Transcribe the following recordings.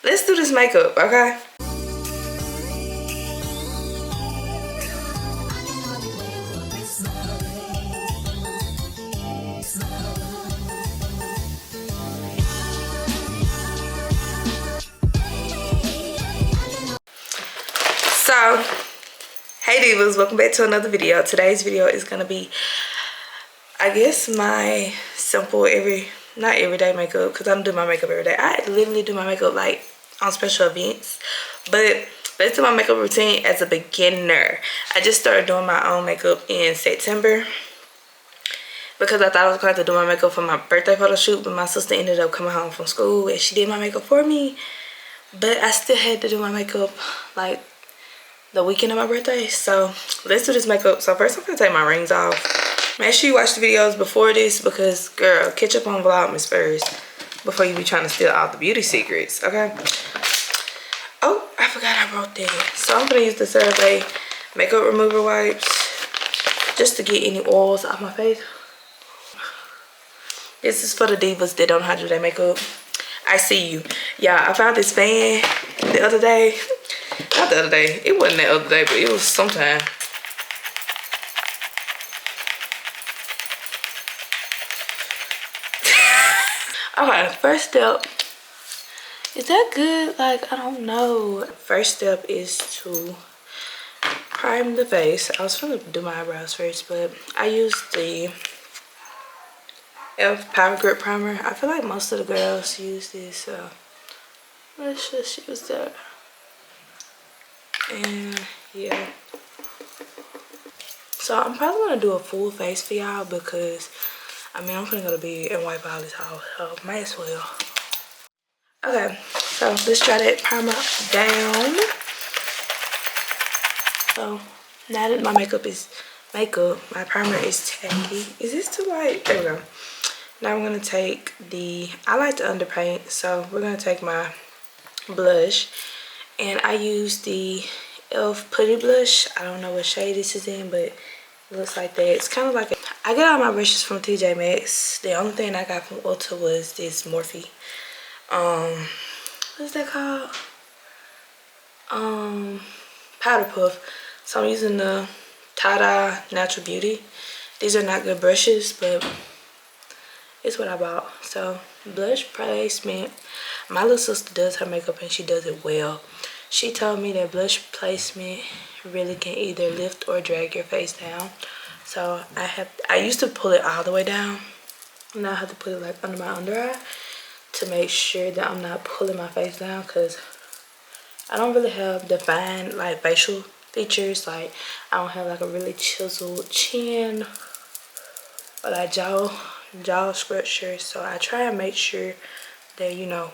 let's do this makeup, okay? So, hey divas, welcome back to another video. Today's video is gonna be, I guess, my simple not everyday makeup, because I don't do my makeup every day. I literally do my makeup like on special events, but let's do my makeup routine as a beginner. I just started doing my own makeup in September because I thought I was going to do my makeup for my birthday photo shoot, but my sister ended up coming home from school and she did my makeup for me, but I still had to do my makeup like the weekend of my birthday. So let's do this makeup. So first I'm gonna take my rings off. Make sure you watch the videos before this because girl, catch up on Vlogmas first before you be trying to steal all the beauty secrets, okay? Oh, I forgot I wrote that. So I'm gonna use the CeraVe makeup remover wipes just to get any oils off my face. This is for the divas that don't know how to do their makeup. I see you. Yeah, I found this fan the other day. Not the other day. It wasn't that other day, but it was sometime. Okay, first step. Is that good? Like, I don't know. First step is to prime the face. I was gonna do my eyebrows first, but I used the Elf Power Grip Primer. I feel like most of the girls use this, so let's just use that. And yeah, so I'm probably gonna do a full face for y'all because I mean I'm gonna be and wipe all this off, so might as well. Okay, so let's try that primer down. So now that my my primer is tacky. Is this too light? There we go. Now I'm gonna take I like to underpaint, so we're gonna take my blush. And I use the e.l.f. Putty Blush. I don't know what shade this is in, but it looks like that. It's kind of like I got all my brushes from TJ Maxx. The only thing I got from Ulta was this Morphe. What's that called? Powder Puff. So I'm using the Tada Natural Beauty. These are not good brushes, but it's what I bought. So blush placement. My little sister does her makeup and she does it well. She told me that blush placement really can either lift or drag your face down. So I used to pull it all the way down. Now I have to put it like under my under eye to make sure that I'm not pulling my face down, because I don't really have defined like facial features. Like I don't have like a really chiseled chin or like jaw structure. So I try and make sure that, you know,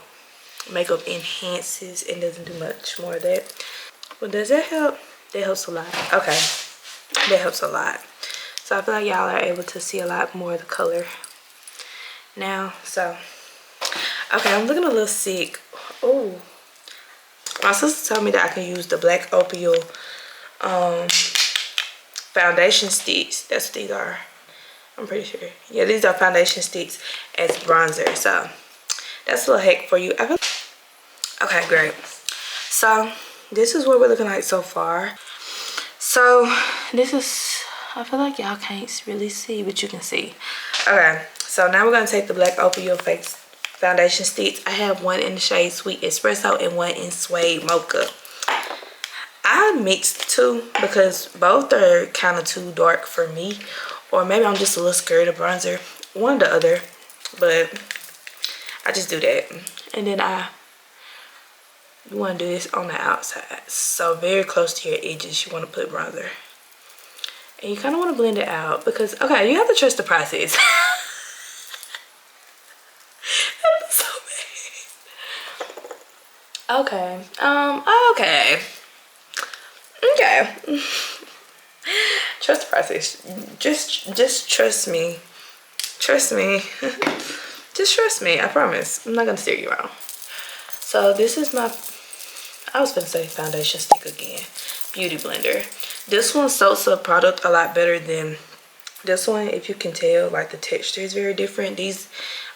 makeup enhances and doesn't do much more of that. But does that help? That helps a lot. Okay, that helps a lot. So I feel like y'all are able to see a lot more of the color now. So okay, I'm looking a little sick. Oh, my sister told me that I can use the Black Opal foundation sticks. That's what these are. I'm pretty sure. Yeah, these are foundation sticks as bronzer. So that's a little hack for you. Okay, great. So this is what we're looking like so far. So this is, I feel like y'all can't really see, but you can see. Okay, so now we're gonna take the Black Opal face foundation sticks. I have one in the shade Sweet Espresso and one in Suede Mocha. I mixed two because both are kind of too dark for me, or maybe I'm just a little scared of bronzer, one or the other, but I just do that. And then you want to do this on the outside, so very close to your edges you want to put bronzer, and you kind of want to blend it out because, okay, you have to trust the process. That looks so bad. Okay, okay, trust the process. Just trust me. Just trust me. I promise. I'm not gonna steer you wrong. So this is my, I was gonna say foundation stick again, beauty blender. This one soaks the product a lot better than this one. If you can tell, like the texture is very different. These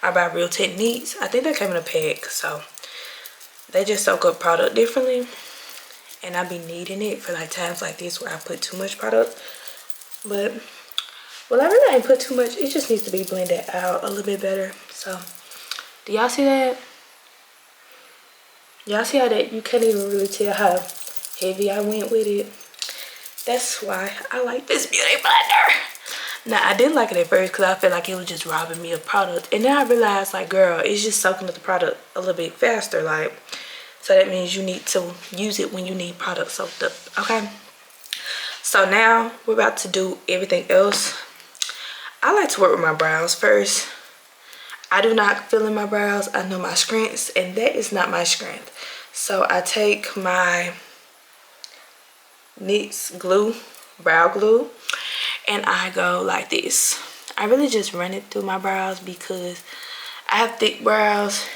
are by Real Techniques. I think they came in a pack. So they just soak up product differently, and I be needing it for like times like this where I put too much product. But well, I really ain't put too much. It just needs to be blended out a little bit better. So do y'all see that? Y'all see how that you can't even really tell how heavy I went with it? That's why I like this beauty blender. Now, I didn't like it at first because I felt like it was just robbing me of product. And then I realized, like, girl, it's just soaking up the product a little bit faster. Like, so that means you need to use it when you need product soaked up, okay? So now we're about to do everything else. I like to work with my brows first. I do not fill in my brows. I know my strengths, and that is not my strength. So I take my NYX glue, brow glue, and I go like this. I really just run it through my brows because I have thick brows,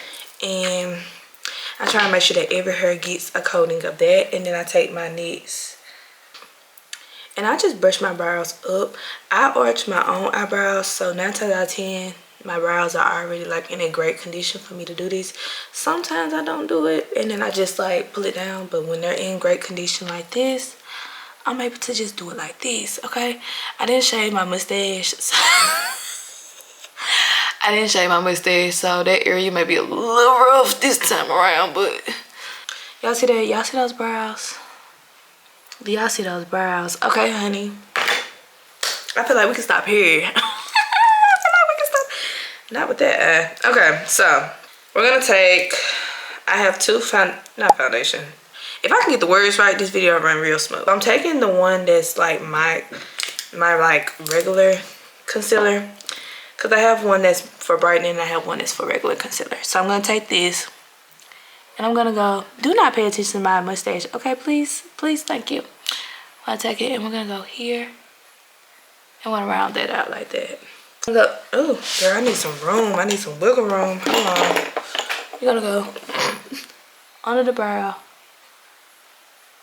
and I try to make sure that every hair gets a coating of that. And then I take my NYX and I just brush my brows up. I arch my own eyebrows, so 9 times out of 10 my brows are already like in a great condition for me to do this. Sometimes I don't do it, and then I just like pull it down, but when they're in great condition like this, I'm able to just do it like this, okay? I didn't shave my mustache, so I didn't shave my mustache, so that area may be a little rough this time around, but y'all see that? Y'all see those brows? Do y'all see those brows? Okay, honey. I feel like we can stop here. I feel like we can stop. Not with that eye. Okay, so we're gonna take, I have two not foundation. If I can get the words right, this video will run real smooth. I'm taking the one that's like my like regular concealer, because I have one that's for brightening and I have one that's for regular concealer. So I'm gonna take this and I'm gonna go, do not pay attention to my mustache, okay? Please, thank you. I'll take it and we're gonna go here and want to round that out like that. Oh, girl, I need some room. I need some wiggle room. Hold on. You're gonna go under the brow,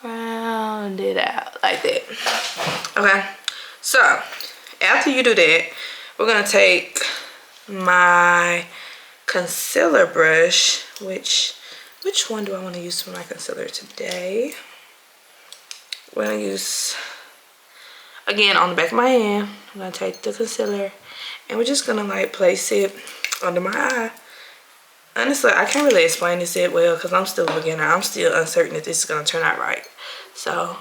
round it out like that. Okay, so after you do that, we're gonna take my concealer brush, which one do I want to use for my concealer today? We're gonna use, again, on the back of my hand, I'm gonna take the concealer and we're just gonna like place it under my eye. Honestly, I can't really explain this that well because I'm still a beginner. I'm still uncertain if this is gonna turn out right. So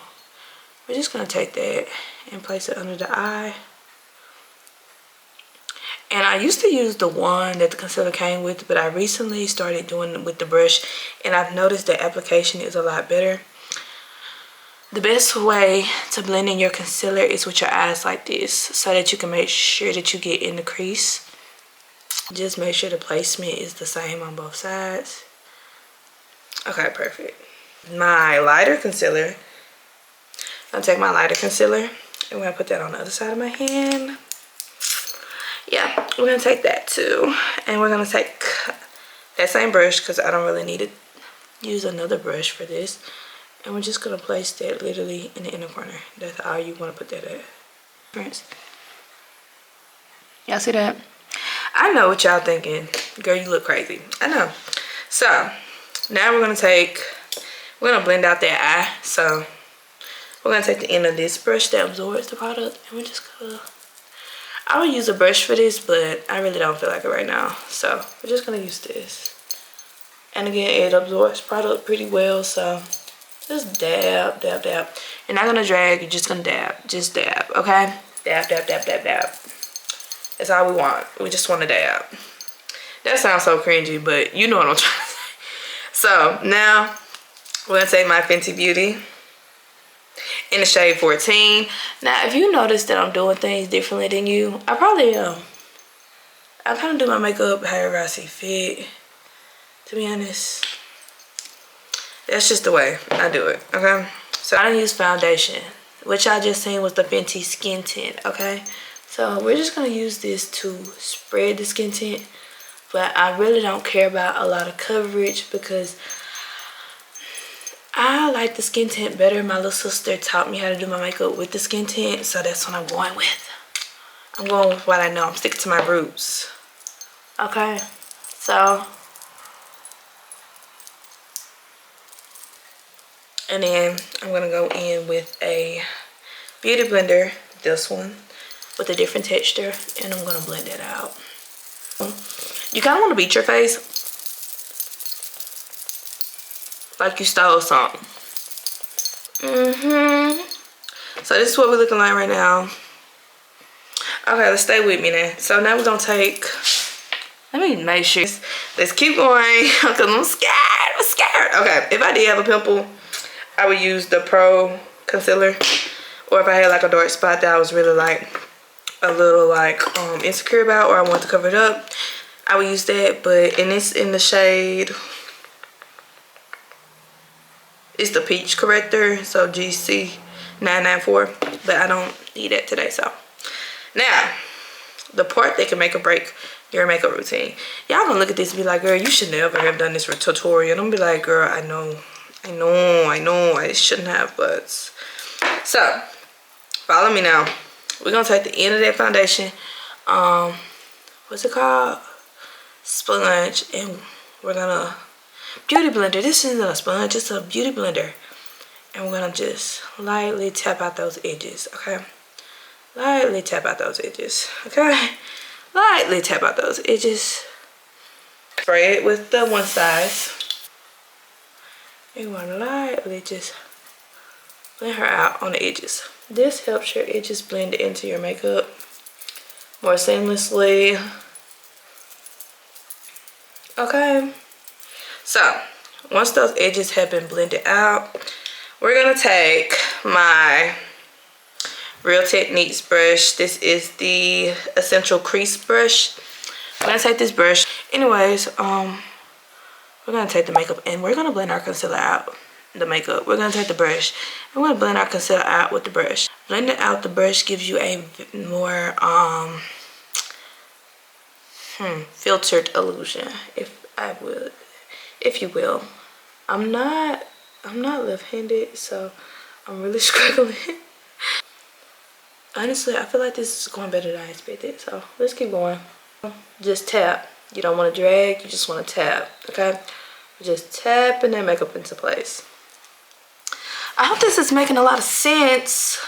we're just gonna take that and place it under the eye. And I used to use the one that the concealer came with, but I recently started doing it with the brush, and I've noticed the application is a lot better. The best way to blend in your concealer is with your eyes like this, so that you can make sure that you get in the crease. Just make sure the placement is the same on both sides. Okay, perfect. My lighter concealer, I'll take my lighter concealer and we're gonna put that on the other side of my hand. Yeah, we're gonna take that too, and we're gonna take that same brush because I don't really need to use another brush for this, and we're just gonna place that literally in the inner corner. That's all you want to put that at. Friends, y'all see that? I know what y'all thinking, girl, you look crazy. I know. So now we're gonna blend out that eye. So we're gonna take the end of this brush that absorbs the product, and we're just gonna, I would use a brush for this, but I really don't feel like it right now. So we're just gonna use this. And again, it absorbs product pretty well, so just dab, dab, dab. You're not gonna drag, you're just gonna dab. Just dab, okay? Dab, dab, dab, dab, dab. That's all we want. We just want to dab. That sounds so cringy, but you know what I'm trying to say. So now we're gonna take my Fenty Beauty in the shade 14. Now, if you notice that I'm doing things differently than you, I probably am. I kind of do my makeup however I see fit, to be honest. That's just the way I do it, okay? So I don't use foundation, which I just seen was the Fenty Skin Tint, okay? So we're just gonna use this to spread the skin tint, but I really don't care about a lot of coverage because I like the skin tint better. My little sister taught me how to do my makeup with the skin tint, so that's what I'm going with. I'm going with what I know. I'm sticking to my roots. Okay, so And then I'm gonna go in with a beauty blender, this one, with a different texture, and I'm gonna blend it out. You kind of want to beat your face like you stole something. So this is what we're looking like right now. Okay, let's stay with me now. So now we're gonna take, let me make sure, let's keep going because I'm scared. Okay, if I did have a pimple, I would use the Pro concealer, or if I had like a dark spot that I was really like a little like insecure about, or I want to cover it up, I would use that. But it's in the shade, it's the peach corrector, so GC 994, but I don't need that today. So now the part that can make or break your makeup routine. Y'all gonna look at this and be like, girl, you should never have done this for tutorial. And I'm gonna be like, girl, I know I shouldn't have, but so follow me now. We're gonna take the end of that foundation, what's it called, sponge, and we're gonna beauty blender. This isn't a sponge, it's a beauty blender, and we're gonna just lightly tap out those edges. Okay, lightly tap out those edges. Okay, lightly tap out those edges. Spray it with the one size. You want to lightly just blend her out on the edges. This helps your edges blend into your makeup more seamlessly. Okay, so once those edges have been blended out, we're gonna take my Real Techniques brush. This is the Essential Crease brush. I'm gonna take this brush. Anyways, we're gonna take the makeup and we're gonna blend our concealer out. The makeup, we're gonna take the brush and we're gonna blend our concealer out with the brush. Blending out the brush gives you a more filtered illusion, if you will. I'm not left-handed, so I'm really struggling. Honestly, I feel like this is going better than I expected, so let's keep going. Just tap. You don't want to drag, you just want to tap. Okay, just tapping that makeup into place. I hope this is making a lot of sense.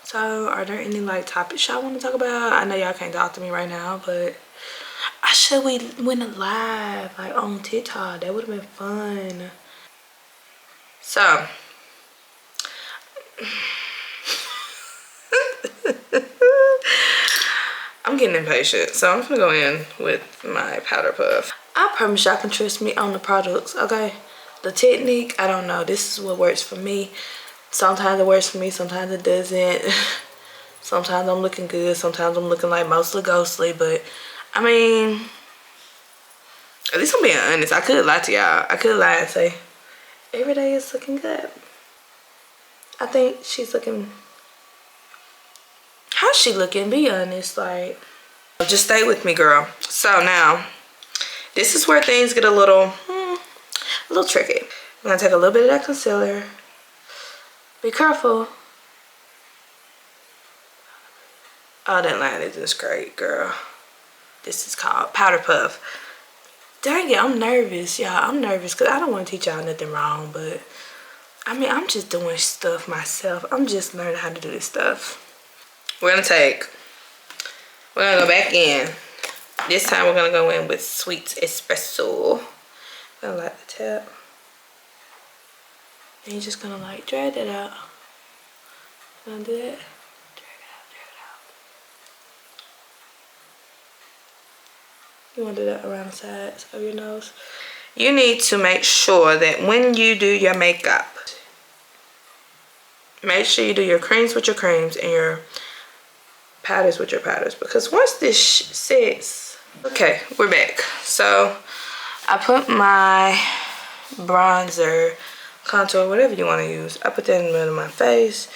So are there any like topics y'all want to talk about? I know y'all can't talk to me right now, but I should we went live like on TikTok. That would have been fun. So I'm getting impatient, so I'm gonna go in with my powder puff. I promise y'all can trust me on the products, okay? The technique, I don't know. This is what works for me. Sometimes it works for me, sometimes it doesn't. Sometimes I'm looking good, sometimes I'm looking like mostly ghostly, but I mean, at least I'm being honest. I could lie to y'all. I could lie and say, every day is looking good. I think she's looking, how's she looking? Be honest, like, just stay with me, girl. So now, this is where things get a little tricky. I'm gonna take a little bit of that concealer. Be careful. Oh, that line is just great, girl. This is called powder puff. Dang it, I'm nervous, y'all. I'm nervous because I don't want to teach y'all nothing wrong, but I mean, I'm just doing stuff myself. I'm just learning how to do this stuff. We're gonna go back in. This time we're gonna go in with Sweet Espresso. Gonna light the tap. And you're just gonna like drag that out. Gonna do that. Drag it out. You wanna do that around the sides of your nose. You need to make sure that when you do your makeup, make sure you do your creams with your creams and your powders with your powders, because once this sets, okay, we're back. So I put my bronzer, contour, whatever you want to use, I put that in the middle of my face.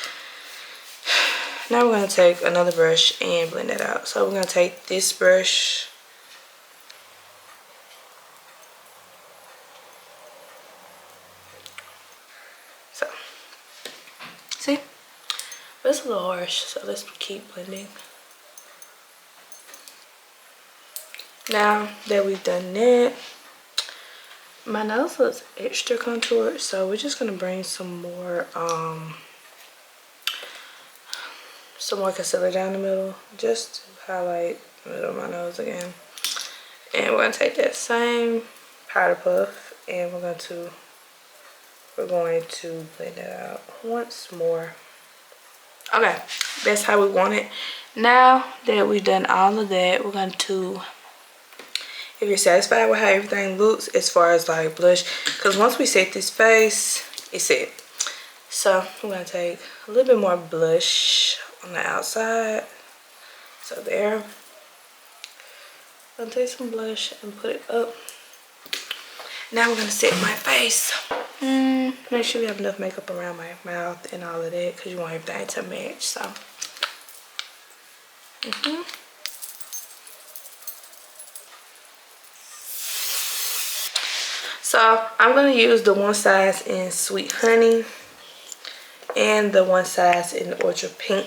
Now we're going to take another brush and blend it out. So we're going to take this brush, so see, but it's a little harsh, so let's keep blending. Now that we've done that, My nose looks extra contoured, so we're just gonna bring some more concealer down the middle, just to highlight the middle of my nose again. And we're gonna take that same powder puff and we're going to blend it out once more. Okay, that's how we want it. Now that we've done all of that, we're going to, if you're satisfied with how everything looks as far as like blush, because once we set this face, it's set. So I'm going to take a little bit more blush on the outside. So there. I'm going to take some blush and put it up. Now we're going to set my face. Make sure we have enough makeup around my mouth and all of that, because you want everything to match. So So I'm going to use the one size in Sweet Honey and the one size in Ultra Pink.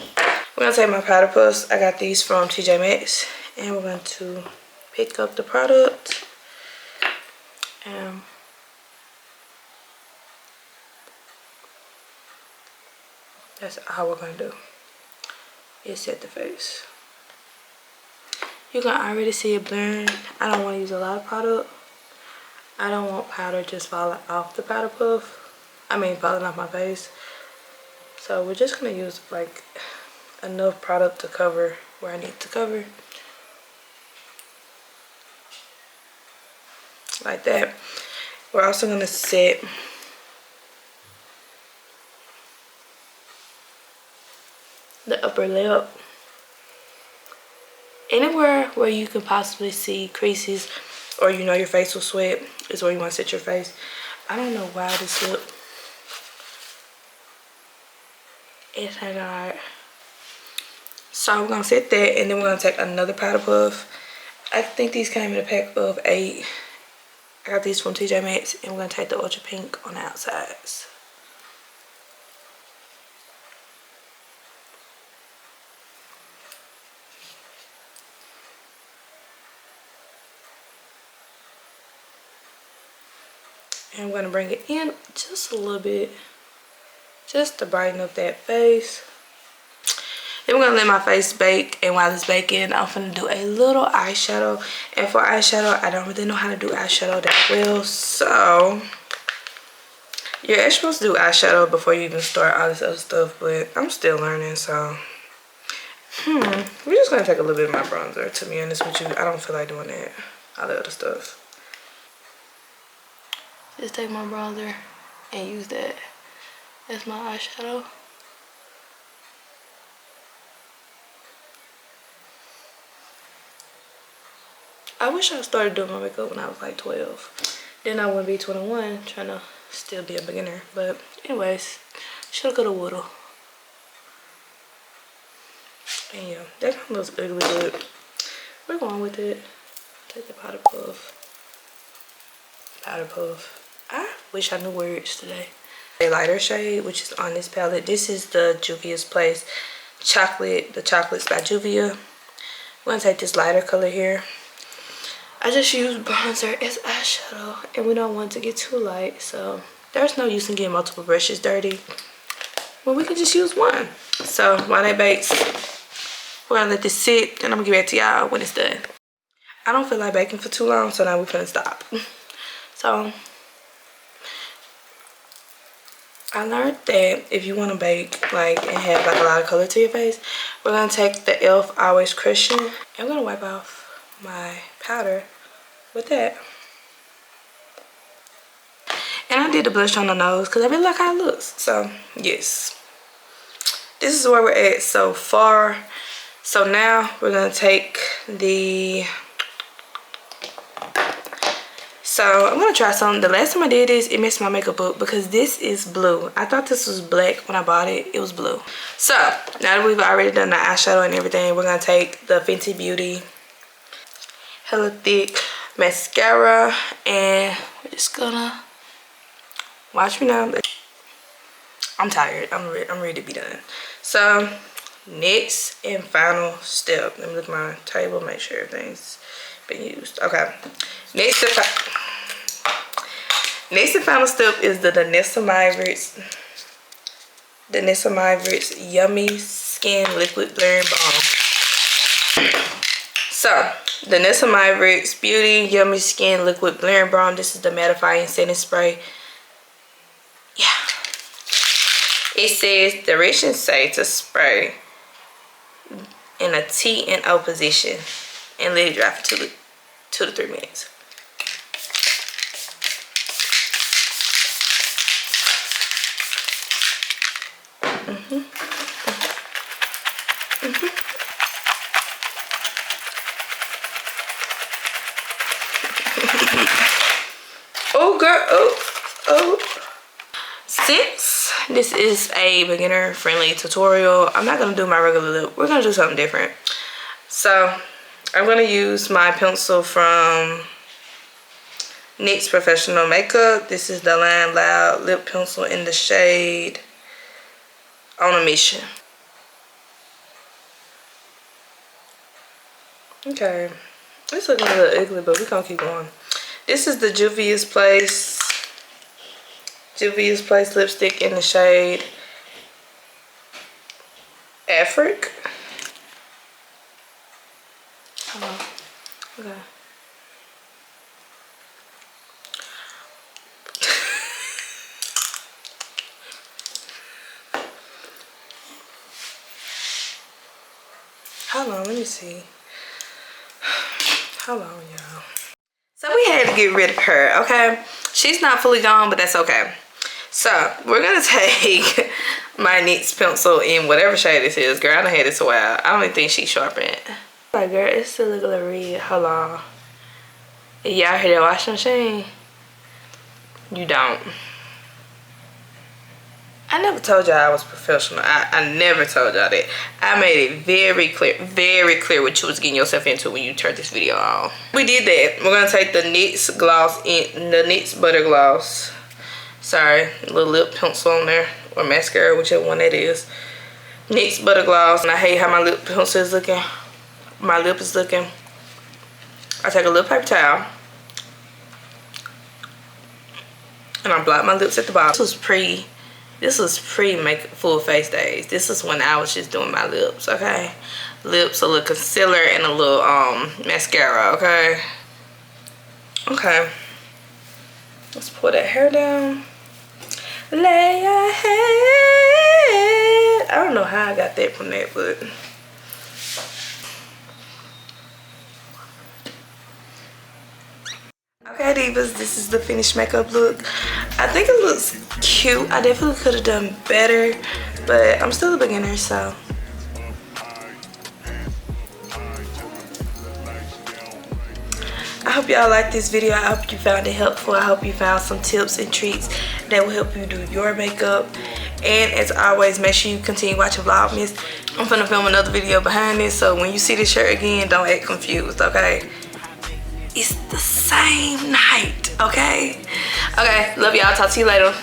We're going to take my powder puffs. I got these from TJ Maxx. And we're going to pick up the product. That's all we're going to do. Is set the face. You can already see it blurring. I don't want to use a lot of product. I don't want powder just falling off the powder puff. I mean falling off my face. So we're just going to use like enough product to cover where I need to cover. Like that. We're also going to set the upper lip. Anywhere where you can possibly see creases or you know your face will sweat is where you want to set your face. I don't know why this lip is hanging out. So we're going to set that and then we're going to take another powder puff. I think these came in a pack of 8. I got these from TJ Maxx and we're going to take the Ultra Pink on the outsides. And we're going to bring it in just a little bit, just to brighten up that face. Then we're going to let my face bake, and while it's baking, I'm going to do a little eyeshadow. And for eyeshadow, I don't really know how to do eyeshadow that well, so you're actually supposed to do eyeshadow before you even start all this other stuff, but I'm still learning, so we're just going to take a little bit of my bronzer, to be honest with you. I don't feel like doing that, all the other stuff. Just take my bronzer and use that as my eyeshadow. I wish I started doing my makeup when I was like 12. Then I wouldn't be 21 trying to still be a beginner. But anyways, shoulda, coulda, woulda. And yeah, that kind of looks ugly, but we're going with it. Take the powder puff. Powder puff. I wish I knew words today. A lighter shade, which is on this palette. This is the Juvia's Place Chocolate. The Chocolates by Juvia. I'm going to take this lighter color here. I just use bronzer as eyeshadow. And we don't want it to get too light. So there's no use in getting multiple brushes dirty. Well, we can just use one. So while that bakes, we're going to let this sit. And I'm going to get back to y'all when it's done. I don't feel like baking for too long. So now we're going to stop. So I learned that if you want to bake like and have like a lot of color to your face, we're going to take the e.l.f. Always Cushion and I'm going to wipe off my powder with that. And I did the blush on the nose because I really like how it looks. So yes, this is where we're at so far. So now we're going to take the... So I'm going to try something. The last time I did this, it messed my makeup up because this is blue. I thought this was black when I bought it. It was blue. So now that we've already done the eyeshadow and everything, we're going to take the Fenty Beauty Hella Thick Mascara. And we're just going to... Watch me now. I'm tired. I'm ready to be done. So next and final step. Let me look at my table, make sure everything's been used. Okay. Next step. Next and final step is the KiyahMyrtisé Yummy Skin Liquid Blurring Balm. So, the KiyahMyrtisé Beauty Yummy Skin Liquid Blurring Balm. This is the mattifying setting spray. Yeah. It says directions say to spray in a T and O position and let it dry for 2 to 3 minutes. Oh girl, oh. Since this is a beginner friendly tutorial, I'm not gonna do my regular lip. We're gonna do something different. So I'm gonna use my pencil from NYX Professional Makeup. This is the Line Loud lip pencil in the shade On a Mission. Okay, it's looking a little ugly, but we're gonna keep going. This is the Juvia's Place lipstick in the shade Afric. Oh, okay. Hold on, let me see. Hold on, y'all. So we had to get rid of her, okay? She's not fully gone, but that's okay. So we're gonna take my NYX pencil in whatever shade this is. Girl, I done had this a while. I don't even think she's sharpened it. Like, girl, it's still a little red. Hold on. Y'all hear that washing machine? You don't. I never told y'all I was professional. I never told y'all that. I made it very clear what you was getting yourself into when you turned this video on. We did that. We're gonna take the NYX gloss in, the NYX Butter Gloss. Sorry, little lip pencil on there, or mascara, whichever one that is. NYX Butter Gloss. And I hate how my lip pencil is looking. My lip is looking. I take a little paper towel and I block my lips at the bottom. This was pre-make full face days. This is when I was just doing my lips, okay? Lips, a little concealer, and a little mascara, okay? Okay. Let's pull that hair down. Lay your head. I don't know how I got that from that, but okay, divas, this is the finished makeup look. I think it looks cute. I definitely could have done better, but I'm still a beginner, so. I hope y'all liked this video. I hope you found it helpful. I hope you found some tips and tricks that will help you do your makeup. And as always, make sure you continue watching Vlogmas. I'm finna film another video behind this, so when you see this shirt again, don't act confused, okay? It's the same night, okay? Okay, love y'all. Talk to you later.